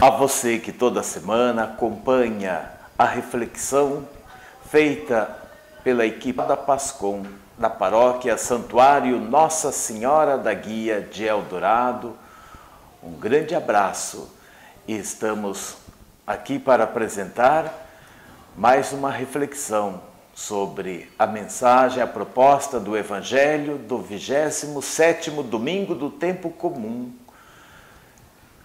A você que toda semana acompanha a reflexão feita pela equipe da Pascom, da paróquia Santuário Nossa Senhora da Guia de Eldorado, um grande abraço e estamos aqui para apresentar mais uma reflexão sobre a mensagem, a proposta do Evangelho do 27º domingo do tempo comum,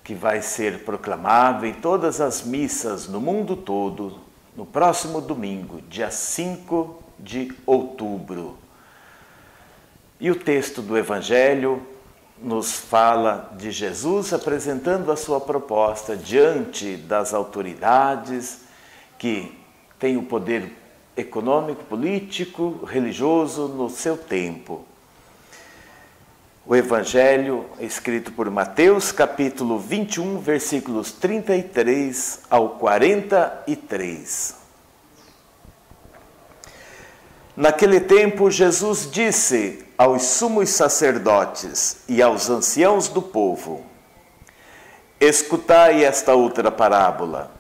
que vai ser proclamado em todas as missas no mundo todo, no próximo domingo, dia 5 de outubro. E o texto do Evangelho nos fala de Jesus apresentando a sua proposta diante das autoridades que têm o poder econômico, político, religioso no seu tempo. O Evangelho é escrito por Mateus, capítulo 21, versículos 33 ao 43. Naquele tempo, Jesus disse aos sumos sacerdotes e aos anciãos do povo: escutai esta outra parábola.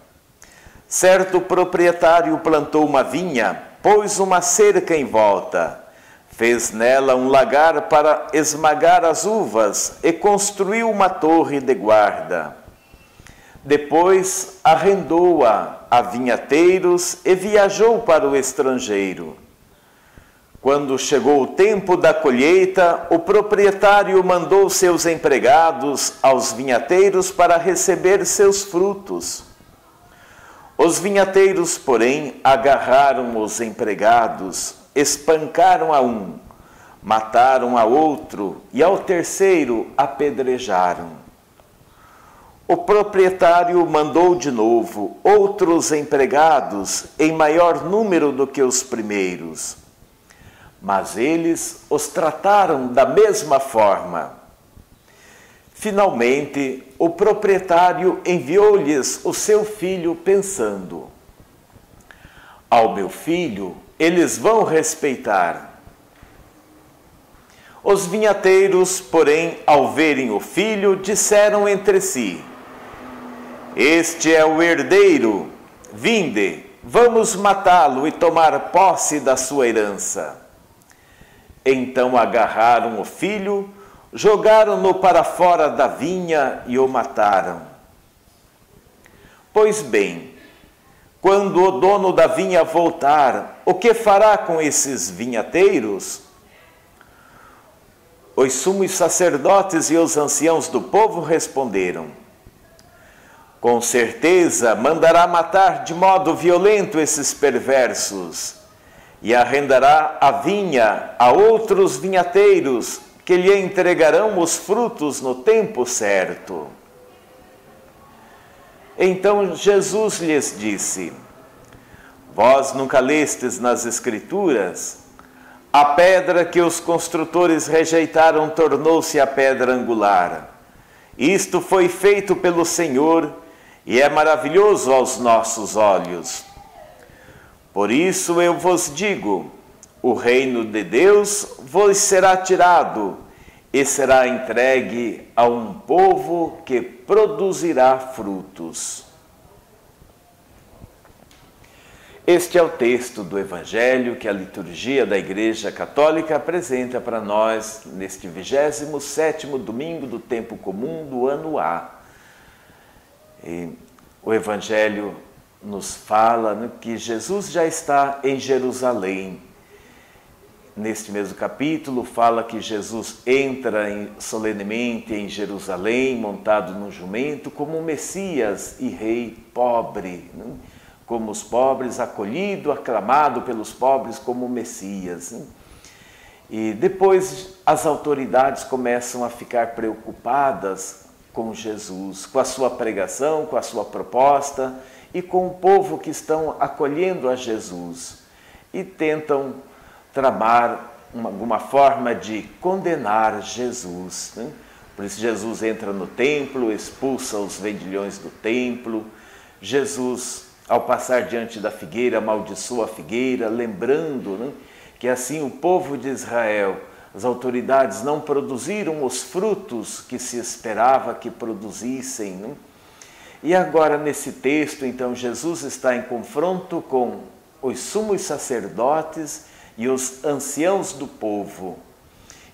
Certo proprietário plantou uma vinha, pôs uma cerca em volta, fez nela um lagar para esmagar as uvas e construiu uma torre de guarda. Depois arrendou-a a vinhateiros e viajou para o estrangeiro. Quando chegou o tempo da colheita, o proprietário mandou seus empregados aos vinhateiros para receber seus frutos. Os vinhateiros, porém, agarraram os empregados, espancaram a um, mataram a outro e ao terceiro apedrejaram. O proprietário mandou de novo outros empregados em maior número do que os primeiros, mas eles os trataram da mesma forma. Finalmente, o proprietário enviou-lhes o seu filho pensando: ao meu filho eles vão respeitar. Os vinhateiros, porém, ao verem o filho, disseram entre si: este é o herdeiro, vinde, vamos matá-lo e tomar posse da sua herança. Então agarraram o filho, jogaram-no para fora da vinha e o mataram. Pois bem, quando o dono da vinha voltar, o que fará com esses vinhateiros? Os sumos sacerdotes e os anciãos do povo responderam: com certeza mandará matar de modo violento esses perversos e arrendará a vinha a outros vinhateiros que lhe entregarão os frutos no tempo certo. Então Jesus lhes disse: vós nunca lestes nas Escrituras? A pedra que os construtores rejeitaram tornou-se a pedra angular. Isto foi feito pelo Senhor e é maravilhoso aos nossos olhos. Por isso eu vos digo: o reino de Deus vos será tirado e será entregue a um povo que produzirá frutos. Este é o texto do Evangelho que a liturgia da Igreja Católica apresenta para nós neste 27º domingo do tempo comum do ano A. E o Evangelho nos fala que Jesus já está em Jerusalém. Neste mesmo capítulo, fala que Jesus entra solenemente em Jerusalém, montado num jumento, como um Messias e rei pobre, né? Como os pobres, acolhido, aclamado pelos pobres como Messias. Né? E depois as autoridades começam a ficar preocupadas com Jesus, com a sua pregação, com a sua proposta e com o povo que estão acolhendo a Jesus e tentam tramar alguma forma de condenar Jesus. Né? Por isso Jesus entra no templo, expulsa os vendilhões do templo. Jesus, ao passar diante da figueira, amaldiçoa a figueira, lembrando, né, que assim o povo de Israel, as autoridades não produziram os frutos que se esperava que produzissem. Né? E agora nesse texto, então, Jesus está em confronto com os sumos sacerdotes e os anciãos do povo.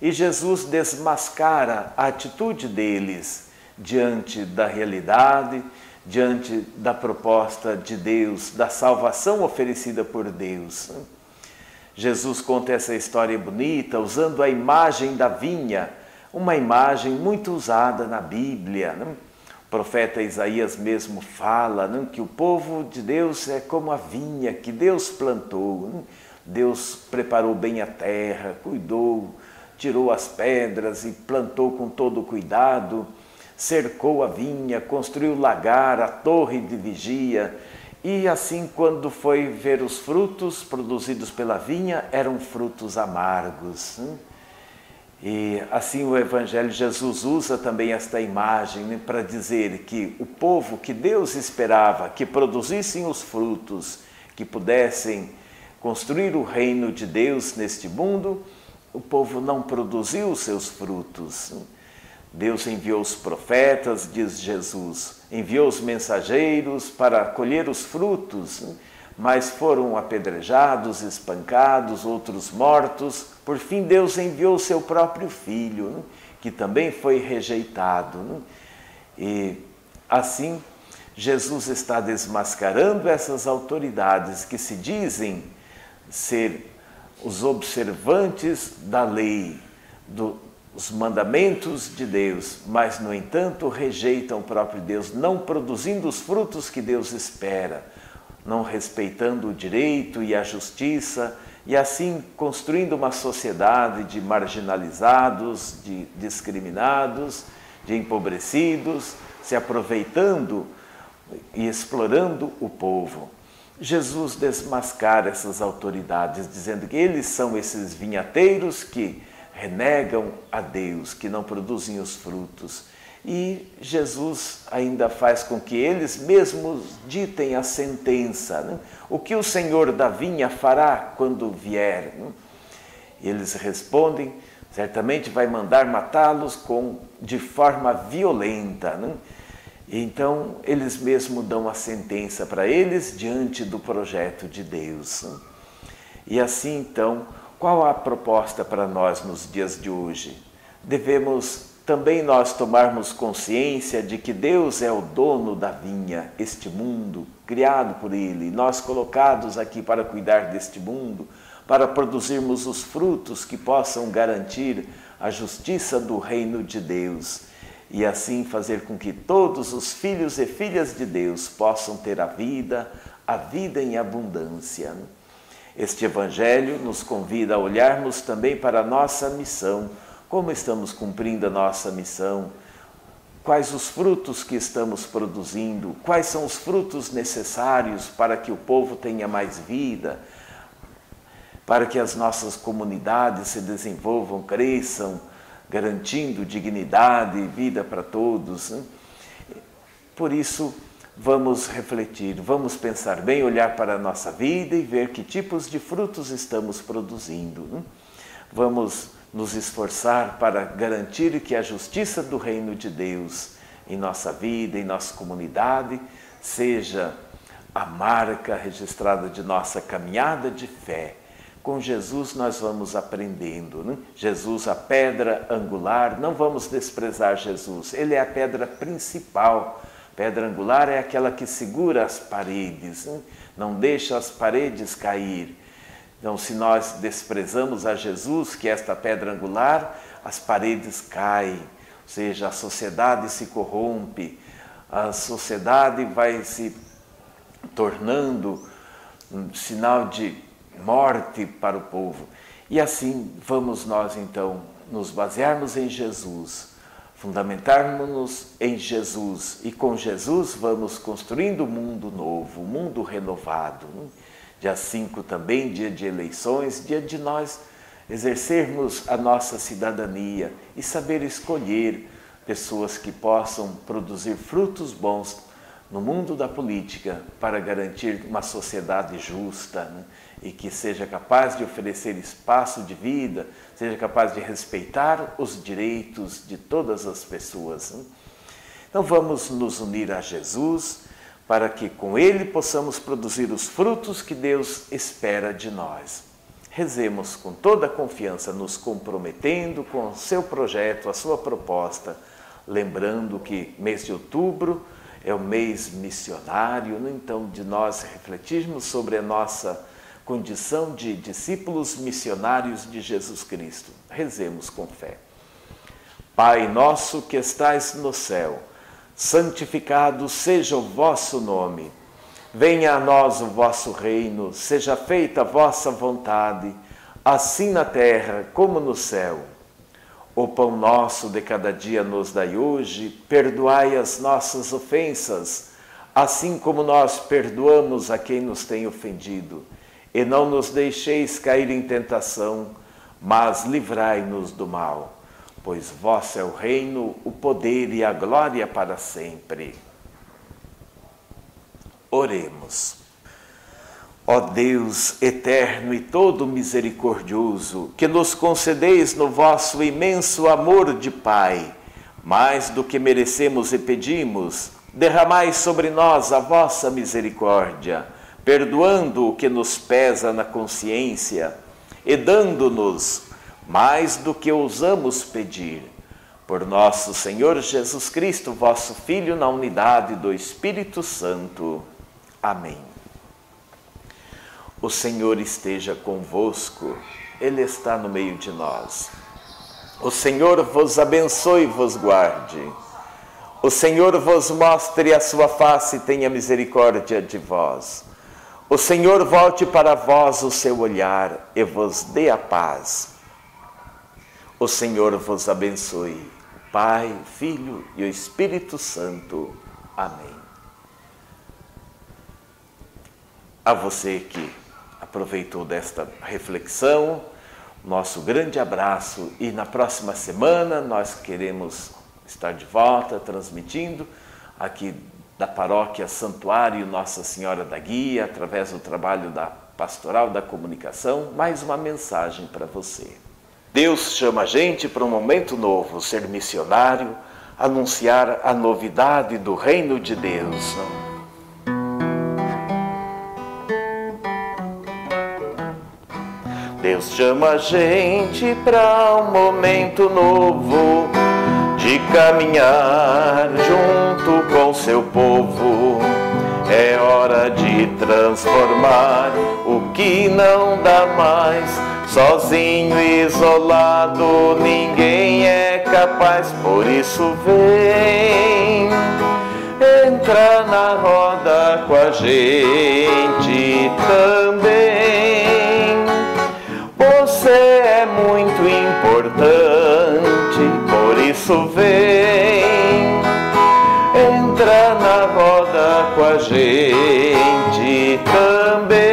E Jesus desmascara a atitude deles diante da realidade, diante da proposta de Deus, da salvação oferecida por Deus. Jesus conta essa história bonita usando a imagem da vinha, uma imagem muito usada na Bíblia. O profeta Isaías mesmo fala que o povo de Deus é como a vinha que Deus plantou. Deus preparou bem a terra, cuidou, tirou as pedras e plantou com todo cuidado, cercou a vinha, construiu o lagar, a torre de vigia, e assim quando foi ver os frutos produzidos pela vinha, eram frutos amargos. E assim o Evangelho, Jesus usa também esta imagem para dizer que o povo que Deus esperava que produzissem os frutos, que pudessem construir o reino de Deus neste mundo, o povo não produziu os seus frutos. Deus enviou os profetas, diz Jesus, enviou os mensageiros para colher os frutos, mas foram apedrejados, espancados, outros mortos. Por fim, Deus enviou o seu próprio Filho, que também foi rejeitado. E assim, Jesus está desmascarando essas autoridades que se dizem ser os observantes da lei, dos mandamentos de Deus, mas, no entanto, rejeitam o próprio Deus, não produzindo os frutos que Deus espera, não respeitando o direito e a justiça, e assim construindo uma sociedade de marginalizados, de discriminados, de empobrecidos, se aproveitando e explorando o povo. Jesus desmascara essas autoridades, dizendo que eles são esses vinhateiros que renegam a Deus, que não produzem os frutos. E Jesus ainda faz com que eles mesmos ditem a sentença. O que o Senhor da vinha fará quando vier? Eles respondem, certamente vai mandar matá-los de forma violenta. Então, eles mesmos dão a sentença para eles diante do projeto de Deus. E assim, então, qual a proposta para nós nos dias de hoje? Devemos também nós tomarmos consciência de que Deus é o dono da vinha, este mundo, criado por Ele, nós colocados aqui para cuidar deste mundo, para produzirmos os frutos que possam garantir a justiça do reino de Deus e assim fazer com que todos os filhos e filhas de Deus possam ter a vida em abundância. Este Evangelho nos convida a olharmos também para a nossa missão. Como estamos cumprindo a nossa missão? Quais os frutos que estamos produzindo? Quais são os frutos necessários para que o povo tenha mais vida? Para que as nossas comunidades se desenvolvam, cresçam, garantindo dignidade e vida para todos. Por isso, vamos refletir, vamos pensar bem, olhar para a nossa vida e ver que tipos de frutos estamos produzindo. Vamos nos esforçar para garantir que a justiça do reino de Deus em nossa vida, em nossa comunidade, seja a marca registrada de nossa caminhada de fé. Com Jesus nós vamos aprendendo. Jesus, a pedra angular, não vamos desprezar Jesus. Ele é a pedra principal. Pedra angular é aquela que segura as paredes, não deixa as paredes cair. Então, se nós desprezamos a Jesus, que é esta pedra angular, as paredes caem, ou seja, a sociedade se corrompe, a sociedade vai se tornando um sinal de morte para o povo. E assim vamos nós, então, nos basearmos em Jesus, fundamentarmos-nos em Jesus, e com Jesus vamos construindo um mundo novo, um mundo renovado. Dia 5 também, dia de eleições, dia de nós exercermos a nossa cidadania e saber escolher pessoas que possam produzir frutos bons no mundo da política para garantir uma sociedade justa, e que seja capaz de oferecer espaço de vida, seja capaz de respeitar os direitos de todas as pessoas. Então vamos nos unir a Jesus para que com Ele possamos produzir os frutos que Deus espera de nós. Rezemos com toda a confiança, nos comprometendo com o seu projeto, a sua proposta, lembrando que mês de outubro é o mês missionário, então de nós refletirmos sobre a nossa condição de discípulos missionários de Jesus Cristo. Rezemos com fé. Pai nosso que estais no céu, santificado seja o vosso nome. Venha a nós o vosso reino, seja feita a vossa vontade, assim na terra como no céu. O pão nosso de cada dia nos dai hoje, perdoai as nossas ofensas, assim como nós perdoamos a quem nos tem ofendido. E não nos deixeis cair em tentação, mas livrai-nos do mal. Pois vosso é o reino, o poder e a glória para sempre. Oremos. Ó Deus eterno e todo misericordioso, que nos concedeis no vosso imenso amor de Pai, mais do que merecemos e pedimos, derramai sobre nós a vossa misericórdia, perdoando o que nos pesa na consciência e dando-nos mais do que ousamos pedir. Por nosso Senhor Jesus Cristo, vosso Filho, na unidade do Espírito Santo. Amém. O Senhor esteja convosco, Ele está no meio de nós. O Senhor vos abençoe e vos guarde. O Senhor vos mostre a sua face e tenha misericórdia de vós. O Senhor volte para vós o seu olhar e vos dê a paz. O Senhor vos abençoe, o Pai, o Filho e o Espírito Santo. Amém. A você que aproveitou desta reflexão, nosso grande abraço e na próxima semana nós queremos estar de volta transmitindo aqui da Paróquia Santuário Nossa Senhora da Guia, através do trabalho da Pastoral da Comunicação, mais uma mensagem para você. Deus chama a gente para um momento novo, ser missionário, anunciar a novidade do reino de Deus. Deus chama a gente para um momento novo, de caminhar junto com seu povo. É hora de transformar o que não dá mais. Sozinho, isolado, ninguém é capaz. Por isso vem, entra na roda com a gente também. Você é muito importante, por isso vem, entra na roda com a gente também.